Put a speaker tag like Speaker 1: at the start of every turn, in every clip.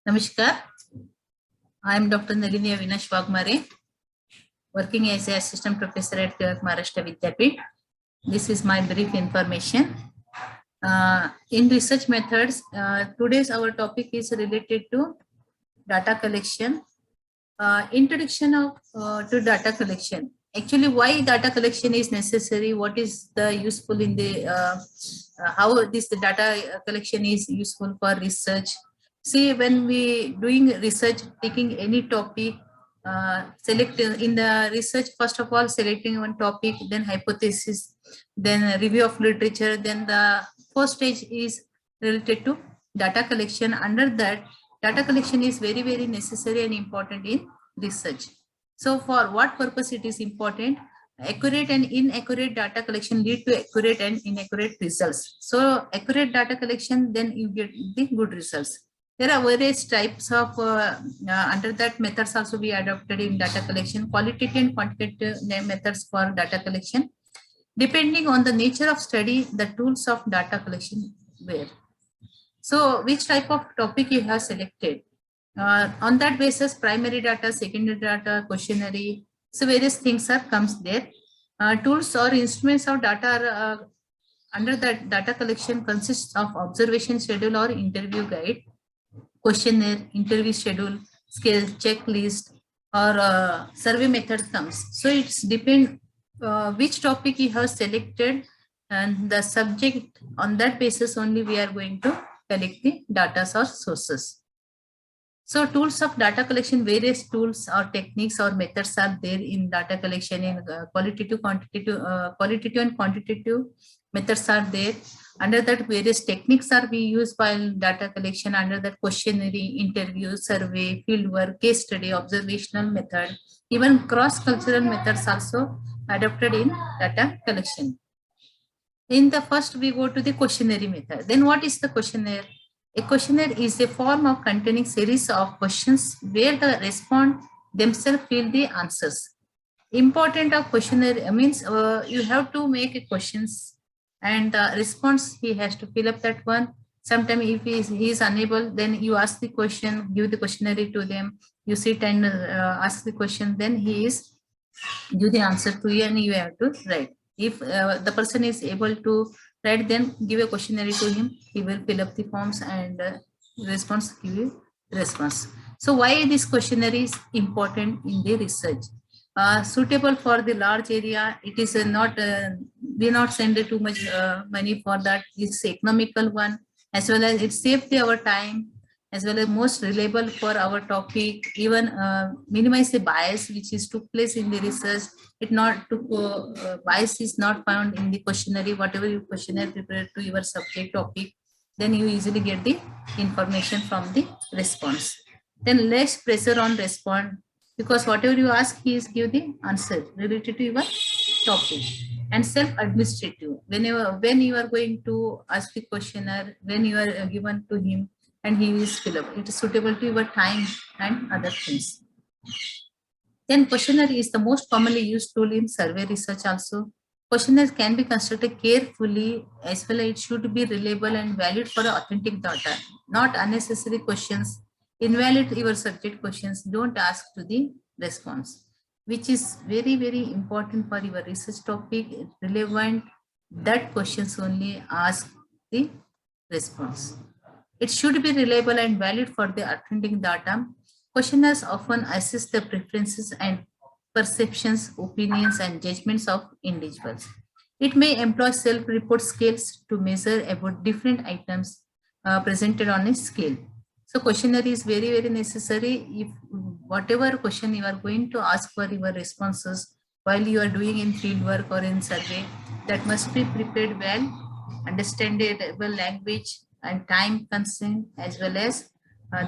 Speaker 1: Namaskar. I am Dr. Nalini Avinash Wagmare, working as an assistant professor at Maharashtra Vidyapeeth. This is my brief information. In research methods, today's our topic is related to data collection. Introduction to data collection. Actually, why data collection is necessary? What is the useful in the how this data collection is useful for research? See, when we doing research, taking any topic, select in the research. First of all, selecting one topic, then hypothesis, then review of literature. Then the first stage is related to data collection. Under that, data collection is very, very necessary and important in research. So for what purpose it is important? Accurate and inaccurate data collection lead to accurate and inaccurate results. So accurate data collection, then you get the good results. There are various types of, under that methods also we adopted in data collection, qualitative and quantitative methods for data collection. Depending on the nature of study, the tools of data collection were. So which type of topic you have selected? On that basis, primary data, secondary data, questionnaire, so various things are comes there. Tools or instruments of data are, under that data collection consists of observation schedule or interview guide, questionnaire, interview schedule, scale, checklist, or survey method comes. So it's depend which topic you have selected and the subject. On that basis only we are going to collect the data or sources. So tools of data collection, various tools or techniques or methods are there in data collection in qualitative, quantitative, qualitative and quantitative methods are there. Under that, various techniques are we use while data collection. Under that, questionnaire, interview, survey, fieldwork, case study, observational method, even cross-cultural methods also adopted in data collection. In the first, we go to the questionnaire method. Then what is the questionnaire? A questionnaire is a form of containing series of questions where the respondents themselves fill the answers. Important of questionnaire means you have to make a questions and the response he has to fill up that one. Sometimes if he is unable, then you ask the question, give the questionnaire to them. You sit and ask the question, then he is give the answer to you and you have to write. If the person is able to write, then give a questionnaire to him. He will fill up the forms and response give you response. So why this questionnaire is important in the research? Suitable for the large area. It is not we not send too much money for that. It's economical one, as well as it saves our time, as well as most reliable for our topic. Even minimize the bias which is took place in the research. It not to bias is not found in the questionnaire. Whatever you questionnaire prepared to your subject topic, then you easily get the information from the response. Then less pressure on respond, because whatever you ask, he is give the answer related to your topic. And self-administrative. When you are going to ask the questionnaire, when you are given to him and he is fill up, it is suitable to your time and other things. Then questionnaire is the most commonly used tool in survey research also. Questionnaires can be constructed carefully, as well as it should be reliable and valid for authentic data. Not unnecessary questions, invalid your subject questions, don't ask to the response, which is very, very important for your research topic, relevant. That questions only ask the response. It should be reliable and valid for the authentic data. Questionnaires often assess the preferences and perceptions, opinions, and judgments of individuals. It may employ self-report scales to measure about different items presented on a scale. So questionnaire is very, very necessary. If whatever question you are going to ask for your responses while you are doing in field work or in survey, that must be prepared well, understandable language and time constraint, as well as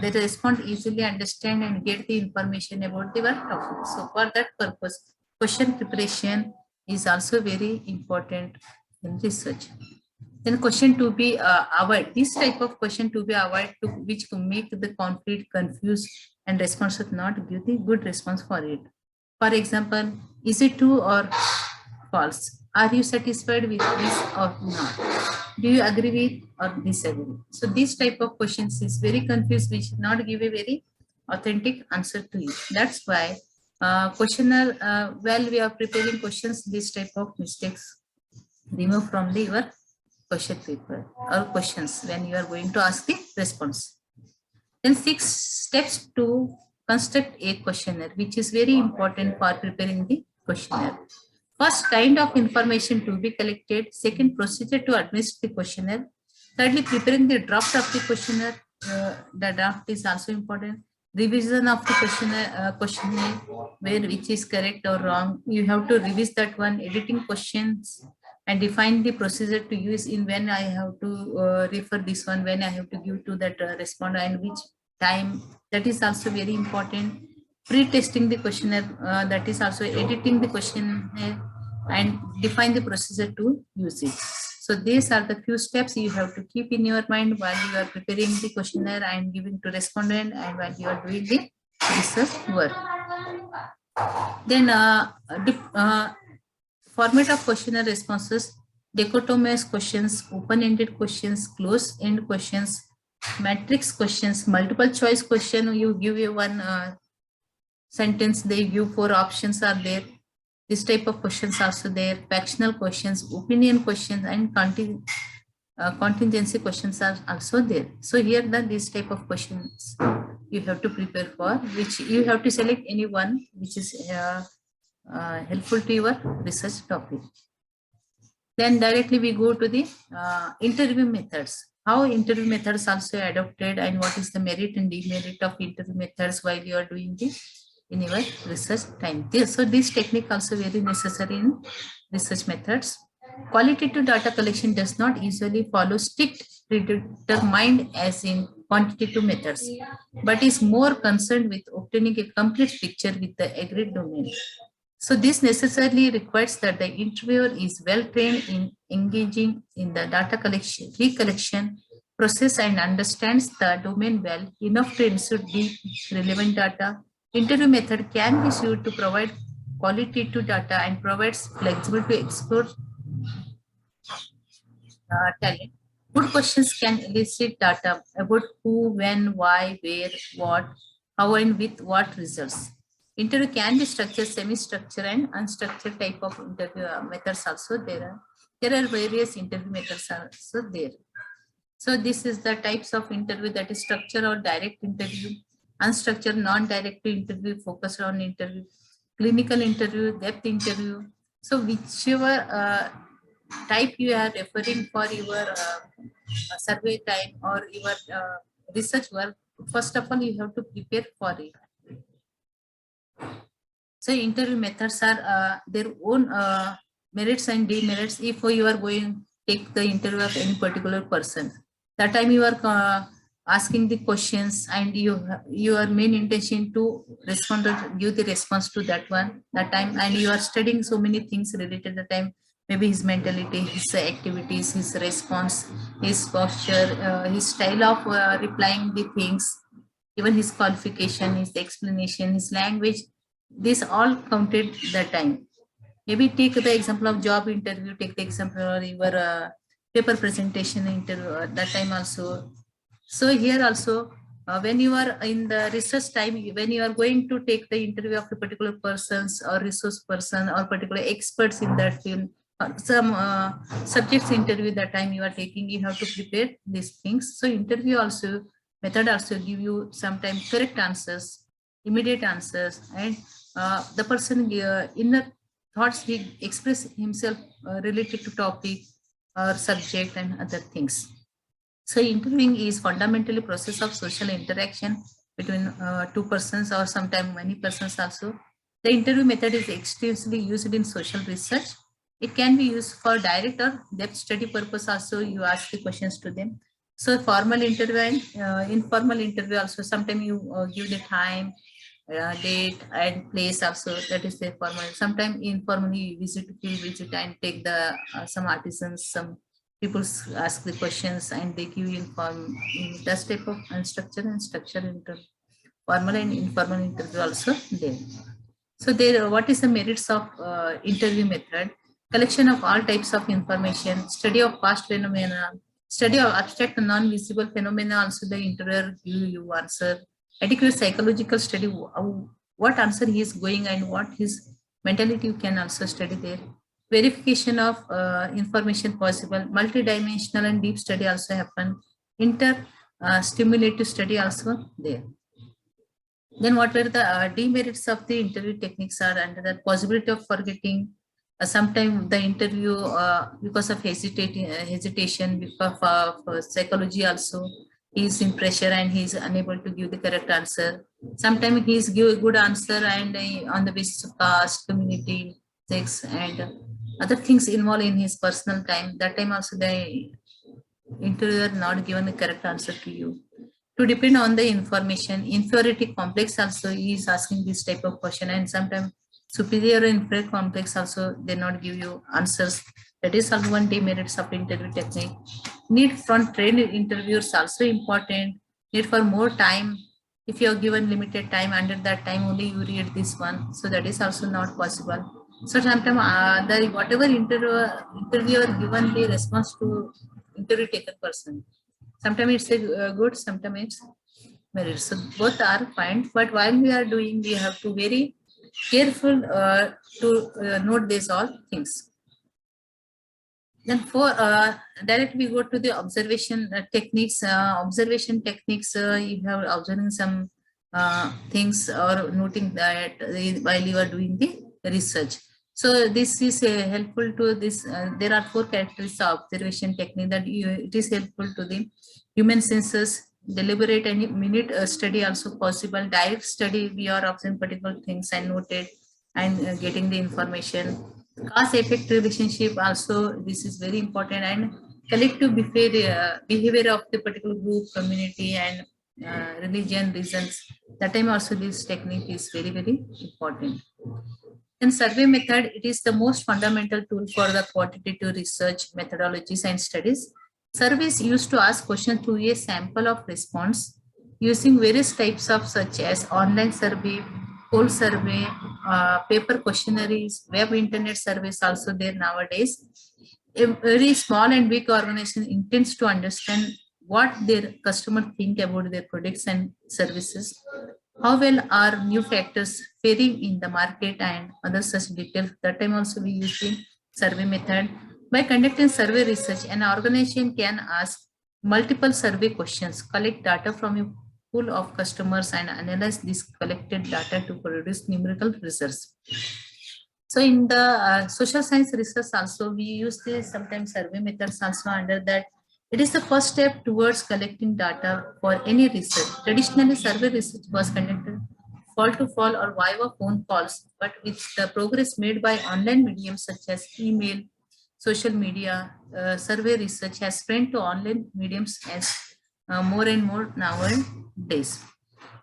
Speaker 1: they respond easily, understand and get the information about the topic. So for that purpose, question preparation is also very important in research. Then question to be avoid. This type of question to be avoid, to which can make the conflict, confused, and responses not give the good response for it. For example, is it true or false? Are you satisfied with this or not? Do you agree with or disagree? So this type of questions is very confused, which not give a very authentic answer to you. That's why questionnaire, while we are preparing questions, this type of mistakes remove from the your question paper or questions when you are going to ask the response. Then 6 steps to construct a questionnaire, which is very important for preparing the questionnaire. First, kind of information to be collected. Second, procedure to administer the questionnaire. Thirdly, preparing the draft of the questionnaire. The draft is also important. Revision of the questionnaire, where which is correct or wrong. You have to revise that one. Editing questions and define the procedure to use in when I have to refer this one, when I have to give to that responder and which time. That is also very important. Pre-testing the questionnaire, that is also editing the questionnaire and define the procedure to use it. So these are the few steps you have to keep in your mind while you are preparing the questionnaire and giving to respondent and while you are doing the research work. Then format of questionnaire responses: dichotomous questions, open-ended questions, closed-end questions, matrix questions, multiple choice question. You give you one sentence, they give 4 options are there. This type of questions also there. Factional questions, opinion questions, and contingency questions are also there. So here these type of questions you have to prepare for, which you have to select any one which is helpful to your research topic. Then directly we go to the interview methods. How interview methods also adopted and what is the merit and demerit of interview methods while you are doing this in your research time. So this technique also very necessary in research methods. Qualitative data collection does not usually follow strict predetermined as in quantitative methods, but is more concerned with obtaining a complete picture with the agreed domain. So this necessarily requires that the interviewer is well trained in engaging in the data collection, recollection process and understands the domain well enough to insert deep relevant data. Interview method can be used to provide qualitative data and provides flexible to explore talent. Good questions can elicit data about who, when, why, where, what, how, and with what results. Interview can be structured, semi-structured, and unstructured type of interview methods also there. There are various interview methods also there. So this is the types of interview, that is structured or direct interview, unstructured, non-direct interview, focused on interview, clinical interview, depth interview. So whichever type you are referring for your survey time or your research work, first of all, you have to prepare for it. So interview methods are their own merits and demerits. If you are going to take the interview of any particular person, that time you are asking the questions and your main intention to respond or give the response to that one, that time, and you are studying so many things related to the time, maybe his mentality, his activities, his response, his posture, his style of replying the things, even his qualification, his explanation, his language. This all counted that time. Maybe take the example of job interview, take the example of your paper presentation interview that time also. So here also, when you are in the research time, when you are going to take the interview of a particular persons or resource person or particular experts in that field, some subjects interview that time you are taking, you have to prepare these things. So interview also, method also give you sometimes correct answers, immediate answers, and the person inner thoughts he express himself related to topic or subject and other things. So interviewing is fundamentally process of social interaction between two persons or sometimes many persons also. The interview method is extensively used in social research. It can be used for direct or depth study purpose also. You ask the questions to them. So formal interview and informal interview also, sometimes you give the time, date and place also, that is the formal. Sometimes informally you visit field visit and take the some artisans, some people ask the questions and they give you inform. That type of unstructured and structured interview, formal and informal interview also there. So there, what is the merits of interview method? collection of all types of information, study of past phenomena, study of abstract and non-visible phenomena, also the interviewer you answer, adequate psychological study, what answer he is going and what his mentality you can also study there. Verification of information possible, multidimensional and deep study also happen, stimulative study also there. Then what were the demerits of the interview techniques are under the possibility of forgetting, sometimes the interview because of hesitation, because of psychology also, he is in pressure and he is unable to give the correct answer. Sometimes he is give a good answer and on the basis of caste, community, sex, and other things involved in his personal time. That time also the interviewer not given the correct answer to you. To depend on the information, inferiority complex also is asking this type of question, and sometimes superior and inferior complex also they not give you answers. That is also one demerits of interview technique. Need from trained interviewers also important. Need for more time. If you are given limited time, under that time only you read this one, so that is also not possible. So sometimes the whatever interviewer given the response to interview taker person, sometimes it's a good, sometimes it's merit. So both are fine, but while we are doing, we have to very careful to note these all things. Then for direct we go to the observation techniques. Observation techniques, you have observing some things or noting that while you are doing the research. So this is helpful to this. There are 4 characteristics of observation technique that it is helpful to the human senses. Deliberate and minute study also possible. Direct study, we are observing particular things and noted and getting the information. Cause effect relationship also, this is very important, and collective behavior of the particular group, community, and religion, reasons. That time also this technique is very, very important. In survey method, it is the most fundamental tool for the quantitative research methodologies and studies. Surveys used to ask questions through a sample of response using various types of such as online survey, poll survey, paper questionnaires, web internet surveys also there nowadays. A very small and big organization intends to understand what their customers think about their products and services. How well are new factors faring in the market and other such details. That time also we use the survey method. By conducting survey research, an organization can ask multiple survey questions, collect data from a pool of customers and analyze this collected data to produce numerical results. So in the social science research also, we use the sometimes survey methods also under that. It is the first step towards collecting data for any research. Traditionally, survey research was conducted fall to fall or via phone calls, but with the progress made by online mediums such as email, social media, survey research has spread to online mediums as more and more nowadays.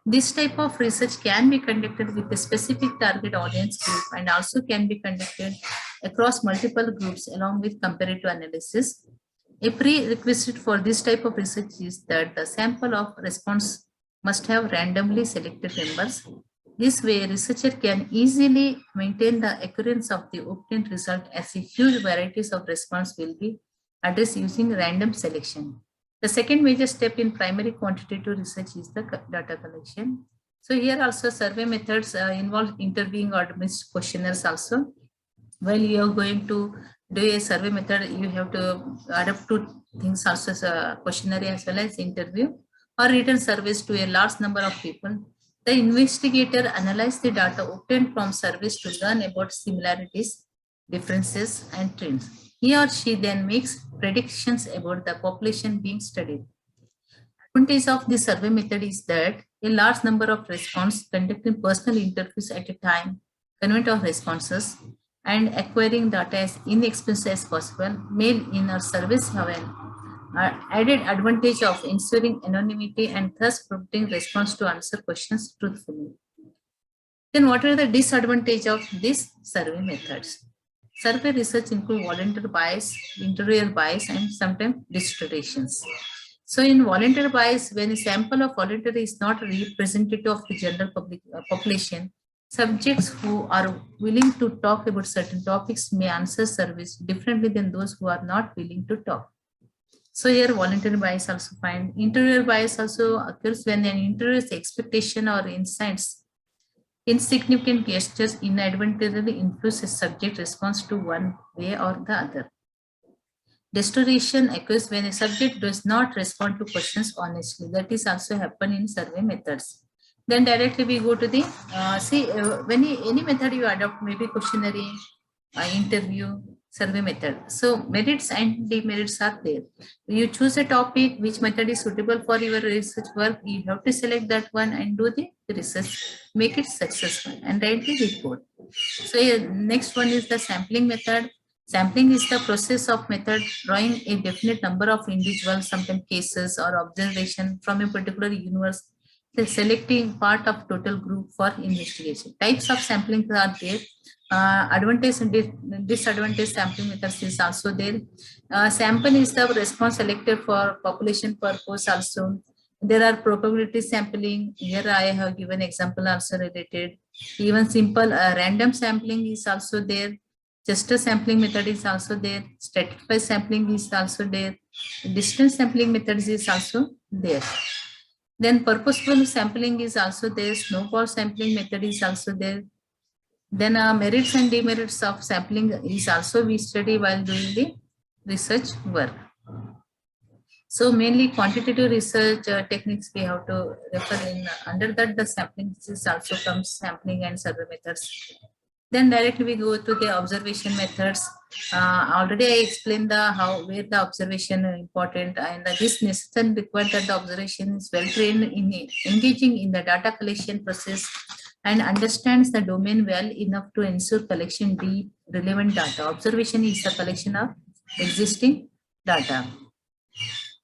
Speaker 1: This type of research can be conducted with a specific target audience group and also can be conducted across multiple groups along with comparative analysis. A prerequisite for this type of research is that the sample of response must have randomly selected members. This way, a researcher can easily maintain the accuracy of the obtained result as a huge varieties of response will be addressed using random selection. The second major step in primary quantitative research is the data collection. So here also survey methods involve interviewing or mixed questionnaires also. While you are going to do a survey method, you have to adapt to things also as a questionnaire as well as interview or written surveys to a large number of people. The investigator analyzes the data obtained from surveys to learn about similarities, differences, and trends. He or she then makes predictions about the population being studied. Advantage of this survey method is that a large number of responses conducting personal interviews at a time, convent of responses, and acquiring data as inexpensive as possible, mail-in or service have an added advantage of ensuring anonymity and thus prompting response to answer questions truthfully. Then what are the disadvantages of these survey methods? Survey research include volunteer bias, interviewer bias, and sometimes distortions. So in volunteer bias, when a sample of volunteer is not representative of the general population, Subjects who are willing to talk about certain topics may answer surveys differently than those who are not willing to talk. So here voluntary bias also find. Interviewer bias also occurs when an interviewer's expectation or insights, insignificant gestures inadvertently influence a subject response to one way or the other. Distortion occurs when a subject does not respond to questions honestly. That is also happen in survey methods. Then directly we go to the when any method you adopt, maybe questionnaire, interview, survey method. So merits and demerits are there. You choose a topic which method is suitable for your research work. You have to select that one and do the research, make it successful, and write the report. So next one is the sampling method. Sampling is the process of method drawing a definite number of individuals, sometimes cases or observation from a particular universe, selecting part of total group for investigation. Types of sampling are there. Advantage and disadvantage sampling methods is also there. Sample is the response selected for population purpose also. There are probability sampling. Here I have given example also related. Even simple random sampling is also there. Cluster sampling method is also there. Stratified sampling is also there. Distance sampling methods is also there. Then purposeful sampling is also there. Snowball sampling method is also there. Then merits and demerits of sampling is also we study while doing the research work. So mainly quantitative research techniques we have to refer in. Under that the sampling is also comes sampling and survey methods. Then directly we go to the observation methods. Already I explained the where the observation is important, and this necessary required that the observation is well trained in engaging in the data collection process and understands the domain well enough to ensure collection deep relevant data. Observation is the collection of existing data.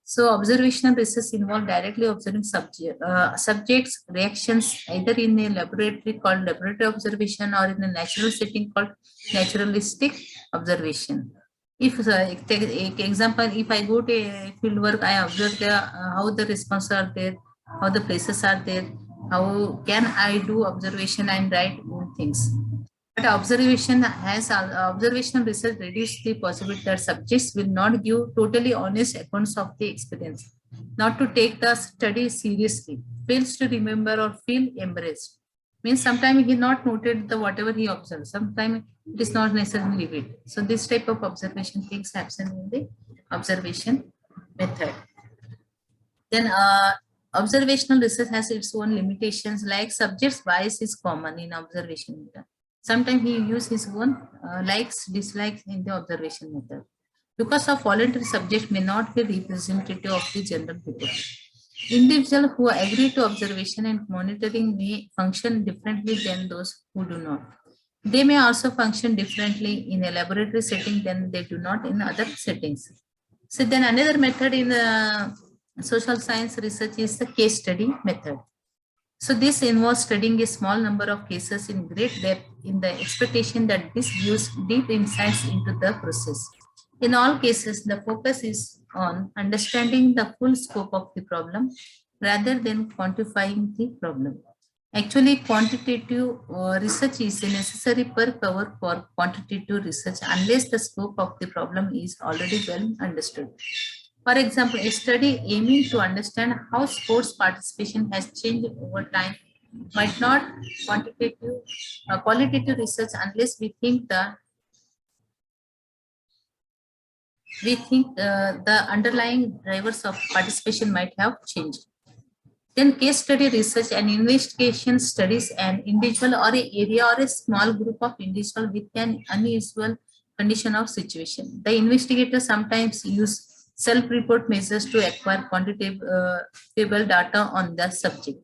Speaker 1: So observational research involve directly observing subjects' reactions either in a laboratory called laboratory observation or in a natural setting called naturalistic observation. If take example, if I go to a field work, I observe how the responses are there, how the places are there, how can I do observation and write own things. But observational research reduces the possibility that subjects will not give totally honest accounts of the experience, not to take the study seriously, fails to remember or feel embarrassed. Means sometimes he not noted the whatever he observed. Sometimes it is not necessarily read. So this type of observation things happen in the observation method. Then observational research has its own limitations, like subject's bias is common in observation method. Sometimes he use his own likes, dislikes in the observation method. Because of voluntary subject may not be representative of the general people. Individuals who agree to observation and monitoring may function differently than those who do not. They may also function differently in a laboratory setting than they do not in other settings. So then another method in the social science research is the case study method. So this involves studying a small number of cases in great depth in the expectation that this gives deep insights into the process. In all cases, the focus is on understanding the full scope of the problem rather than quantifying the problem. Actually, quantitative research is necessary per cover for quantitative research unless the scope of the problem is already well understood. For example, a study aiming to understand how sports participation has changed over time might not qualitative research unless we think the underlying drivers of participation might have changed. Then case study research and investigation studies an individual or an area or a small group of individuals with an unusual condition of situation. The investigators sometimes use self-report measures to acquire quantitative data on the subject.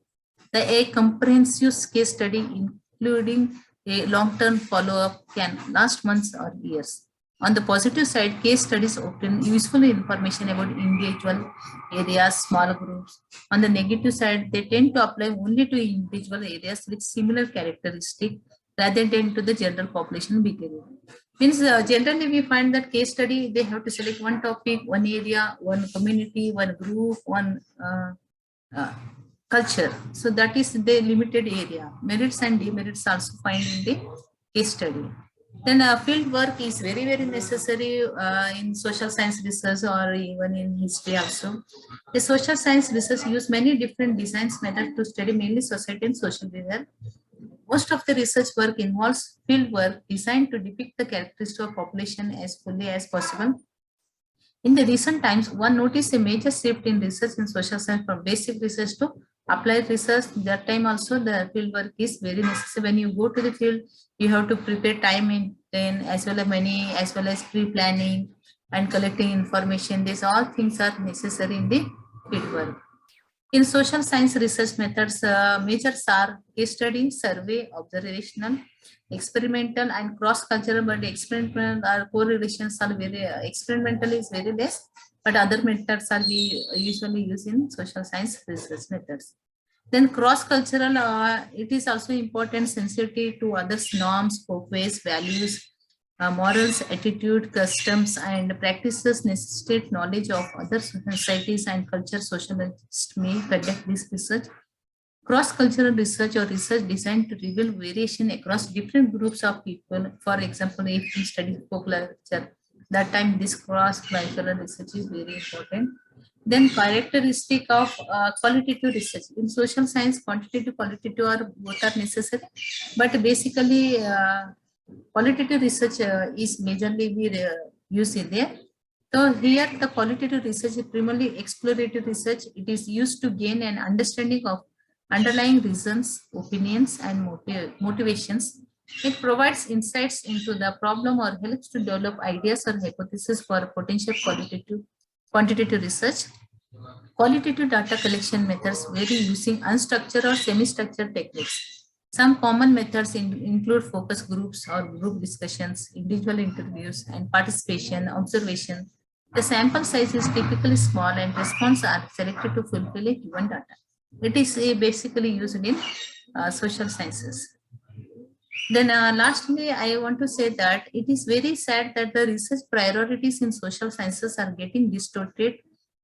Speaker 1: A comprehensive case study, including a long-term follow-up, can last months or years. On the positive side, case studies obtain useful information about individual areas, small groups. On the negative side, they tend to apply only to individual areas with similar characteristics rather than to the general population behavior. Means generally we find that case study, they have to select one topic, one area, one community, one group, one culture. So that is the limited area. Merits and demerits also find in the case study. Then field work is very, very necessary in social science research or even in history also. The social science research use many different designs methods to study mainly society and social behavior. Most of the research work involves field work designed to depict the characteristics of population as fully as possible. In the recent times, one noticed a major shift in research in social science from basic research to applied research. That time also the field work is very necessary. When you go to the field, you have to prepare time in then as well as money, as well as pre-planning and collecting information. These all things are necessary in the field work. In social science research methods, majors are case study, survey, observational, experimental, and cross-cultural. But experimental or correlations are very experimental is very less. But other methods are we usually use in social science research methods. Then cross-cultural, it is also important sensitivity to others' norms, folkways, values, morals, attitude, customs, and practices necessitate knowledge of other societies and culture. Socialists may conduct this research. Cross-cultural research or research designed to reveal variation across different groups of people. For example, if we study folk culture, that time this cross-cultural research is very important. Then characteristic of qualitative research. In social science, quantitative, qualitative are both are necessary, but basically qualitative research is majorly we use in there. So here the qualitative research is primarily exploratory research. It is used to gain an understanding of underlying reasons, opinions, and motivations. It provides insights into the problem or helps to develop ideas or hypotheses for potential quantitative research. Qualitative data collection methods vary using unstructured or semi-structured techniques. Some common methods include focus groups or group discussions, individual interviews, and participation, observation. The sample size is typically small and responses are selected to fulfill a given data. It is basically used in social sciences. Then lastly, I want to say that it is very sad that the research priorities in social sciences are getting distorted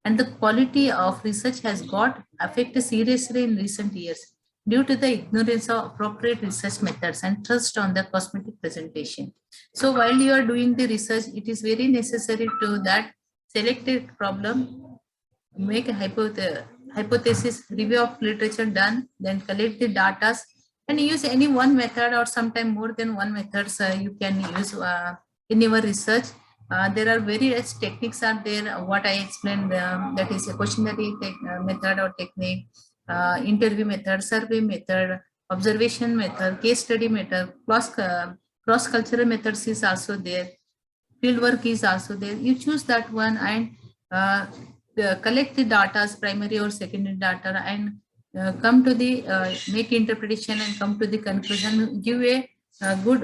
Speaker 1: and the quality of research has got affected seriously in recent years due to the ignorance of appropriate research methods and trust on the cosmetic presentation. So while you are doing the research, it is very necessary to that select a problem, make a hypothesis, review of literature done, then collect the data and use any one method or sometime more than one methods you can use in your research. There are various techniques are there. What I explained, that is a questionnaire method or technique, interview method, survey method, observation method, case study method, cross-cultural methods is also there. Field work is also there. You choose that one and collect the data, primary or secondary data, and come to the make interpretation and come to the conclusion, give a good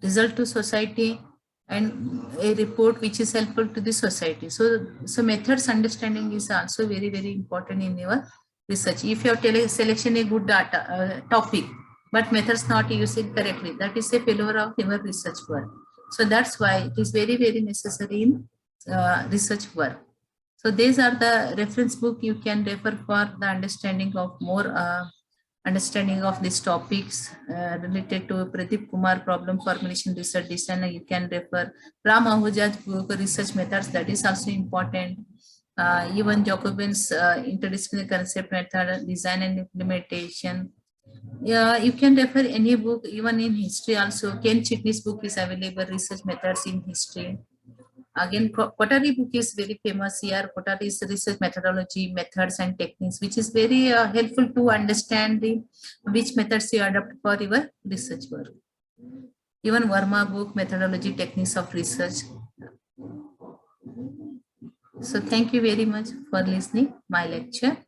Speaker 1: result to society and a report which is helpful to the society. So methods understanding is also very, very important in your research. If you have selection a good data topic, but methods not using correctly, that is a failure of your research work. So that's why it is very, very necessary in research work. So these are the reference book you can refer for the understanding of more understanding of these topics related to Pradeep Kumar problem formulation research design. You can refer Ram Ahuja's book research methods, that is also important. Even Jacobin's interdisciplinary concept method design and implementation. Yeah, you can refer any book, even in history also. Ken Chitney's book is available, research methods in history. Again, Kothari book is very famous here. Kothari's research methodology, methods and techniques, which is very helpful to understand which methods you adopt for your research work. Even Verma book, methodology, techniques of research. So thank you very much for listening my lecture.